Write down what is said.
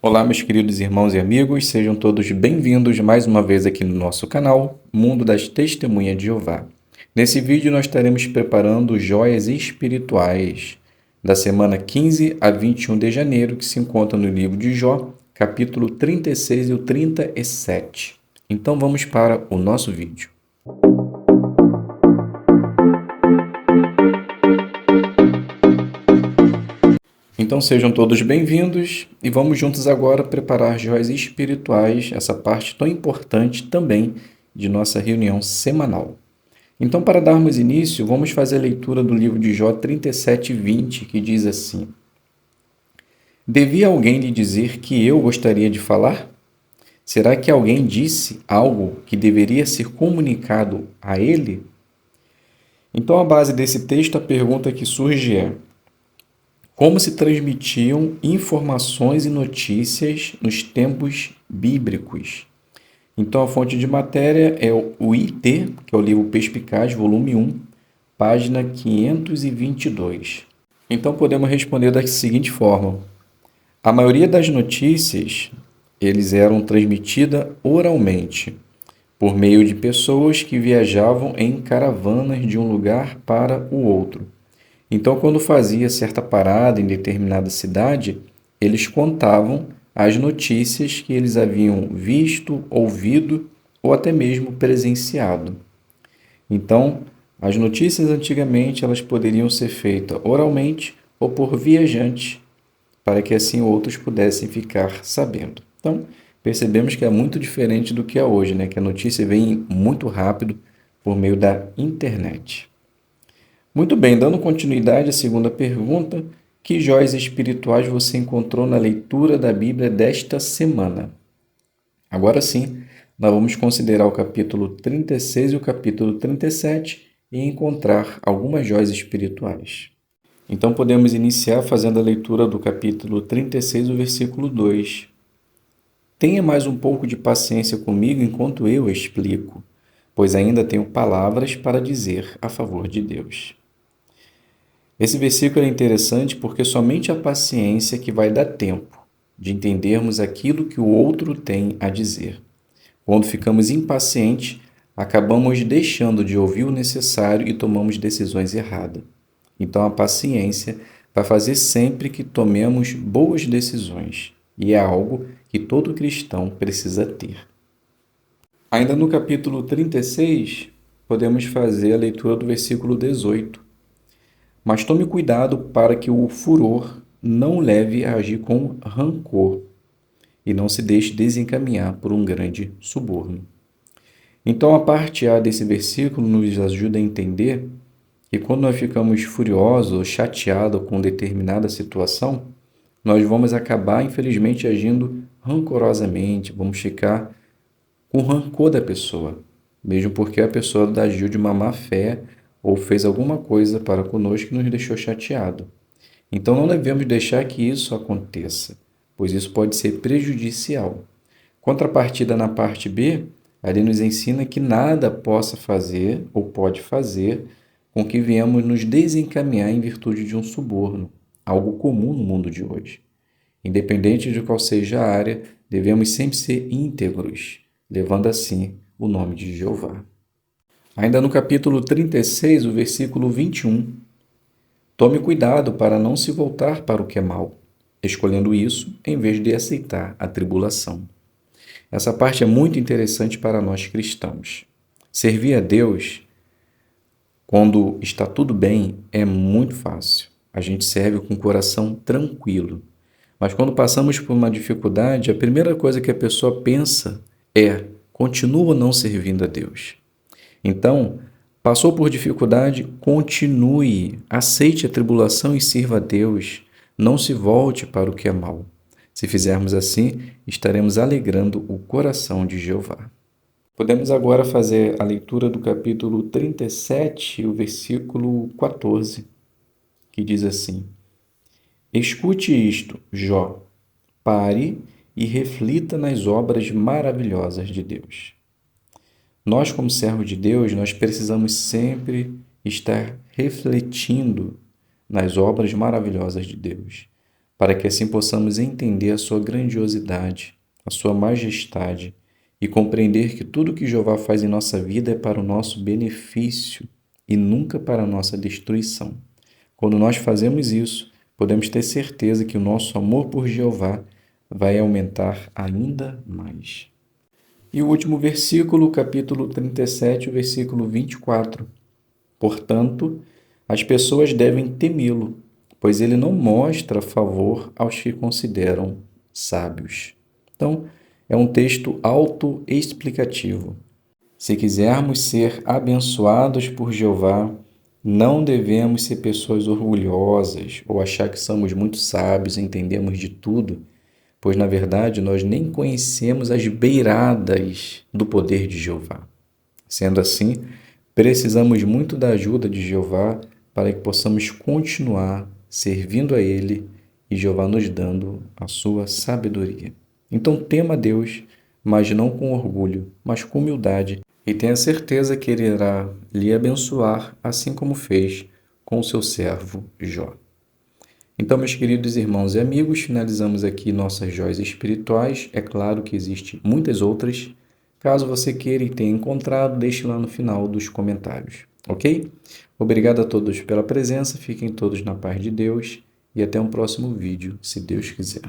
Olá, meus queridos irmãos e amigos, sejam todos bem-vindos mais uma vez aqui no nosso canal, Mundo das Testemunhas de Jeová. Nesse vídeo nós estaremos preparando joias espirituais da semana 15 a 21 de janeiro, que se encontra no livro de Jó, capítulo 36 e o 37. Então vamos para o nosso vídeo. Então sejam todos bem-vindos e vamos juntos agora preparar joias espirituais, essa parte tão importante também de nossa reunião semanal. Então, para darmos início, vamos fazer a leitura do livro de Jó 37:20, que diz assim: Devia alguém lhe dizer que eu gostaria de falar? Será que alguém disse algo que deveria ser comunicado a ele? Então, à base desse texto, a pergunta que surge é: como se transmitiam informações e notícias nos tempos bíblicos? Então, a fonte de matéria é o IT, que é o livro Perspicaz, volume 1, página 522. Então, podemos responder da seguinte forma: a maioria das notícias, eles eram transmitidas oralmente, por meio de pessoas que viajavam em caravanas de um lugar para o outro. Então, quando fazia certa parada em determinada cidade, eles contavam as notícias que eles haviam visto, ouvido ou até mesmo presenciado. Então, as notícias antigamente elas poderiam ser feitas oralmente ou por viajantes, para que assim outros pudessem ficar sabendo. Então, percebemos que é muito diferente do que é hoje, né? Que a notícia vem muito rápido por meio da internet. Muito bem, dando continuidade à segunda pergunta, que joias espirituais você encontrou na leitura da Bíblia desta semana? Agora sim, nós vamos considerar o capítulo 36 e o capítulo 37 e encontrar algumas joias espirituais. Então podemos iniciar fazendo a leitura do capítulo 36, o versículo 2. Tenha mais um pouco de paciência comigo enquanto eu explico, pois ainda tenho palavras para dizer a favor de Deus. Esse versículo é interessante porque somente a paciência que vai dar tempo de entendermos aquilo que o outro tem a dizer. Quando ficamos impacientes, acabamos deixando de ouvir o necessário e tomamos decisões erradas. Então a paciência vai fazer sempre que tomemos boas decisões, e é algo que todo cristão precisa ter. Ainda no capítulo 36, podemos fazer a leitura do versículo 18. Mas tome cuidado para que o furor não leve a agir com rancor e não se deixe desencaminhar por um grande suborno. Então, a parte A desse versículo nos ajuda a entender que quando nós ficamos furiosos ou chateados com determinada situação, nós vamos acabar, infelizmente, agindo rancorosamente, vamos ficar com rancor da pessoa, mesmo porque a pessoa agiu de uma má fé ou fez alguma coisa para conosco que nos deixou chateado. Então não devemos deixar que isso aconteça, pois isso pode ser prejudicial. Contrapartida na parte B, ali nos ensina que nada possa fazer ou pode fazer com que venhamos nos desencaminhar em virtude de um suborno, algo comum no mundo de hoje. Independente de qual seja a área, devemos sempre ser íntegros, levando assim o nome de Jeová. Ainda no capítulo 36, o versículo 21. Tome cuidado para não se voltar para o que é mal, escolhendo isso em vez de aceitar a tribulação. Essa parte é muito interessante para nós cristãos. Servir a Deus, quando está tudo bem, é muito fácil. A gente serve com o coração tranquilo. Mas quando passamos por uma dificuldade, a primeira coisa que a pessoa pensa é: continua não servindo a Deus? Então, passou por dificuldade, continue, aceite a tribulação e sirva a Deus. Não se volte para o que é mal. Se fizermos assim, estaremos alegrando o coração de Jeová. Podemos agora fazer a leitura do capítulo 37, o versículo 14, que diz assim: Escute isto, Jó, pare e reflita nas obras maravilhosas de Deus. Nós, como servos de Deus, nós precisamos sempre estar refletindo nas obras maravilhosas de Deus. para que assim possamos entender a sua grandiosidade, a sua majestade e compreender que tudo que Jeová faz em nossa vida é para o nosso benefício e nunca para a nossa destruição. Quando nós fazemos isso, podemos ter certeza que o nosso amor por Jeová vai aumentar ainda mais. E o último versículo, capítulo 37, o versículo 24. Portanto, as pessoas devem temê-lo, pois ele não mostra favor aos que consideram sábios. Então, é um texto autoexplicativo. Se quisermos ser abençoados por Jeová, não devemos ser pessoas orgulhosas ou achar que somos muito sábios e entendemos de tudo, pois na verdade nós nem conhecemos as beiradas do poder de Jeová. Sendo assim, precisamos muito da ajuda de Jeová para que possamos continuar servindo a Ele e Jeová nos dando a sua sabedoria. Então tema a Deus, mas não com orgulho, mas com humildade, e tenha certeza que Ele irá lhe abençoar, assim como fez com o seu servo Jó. Então, meus queridos irmãos e amigos, finalizamos aqui nossas joias espirituais. É claro que existem muitas outras. Caso você queira e tenha encontrado, deixe lá no final dos comentários, ok? Obrigado a todos pela presença, fiquem todos na paz de Deus e até um próximo vídeo, se Deus quiser.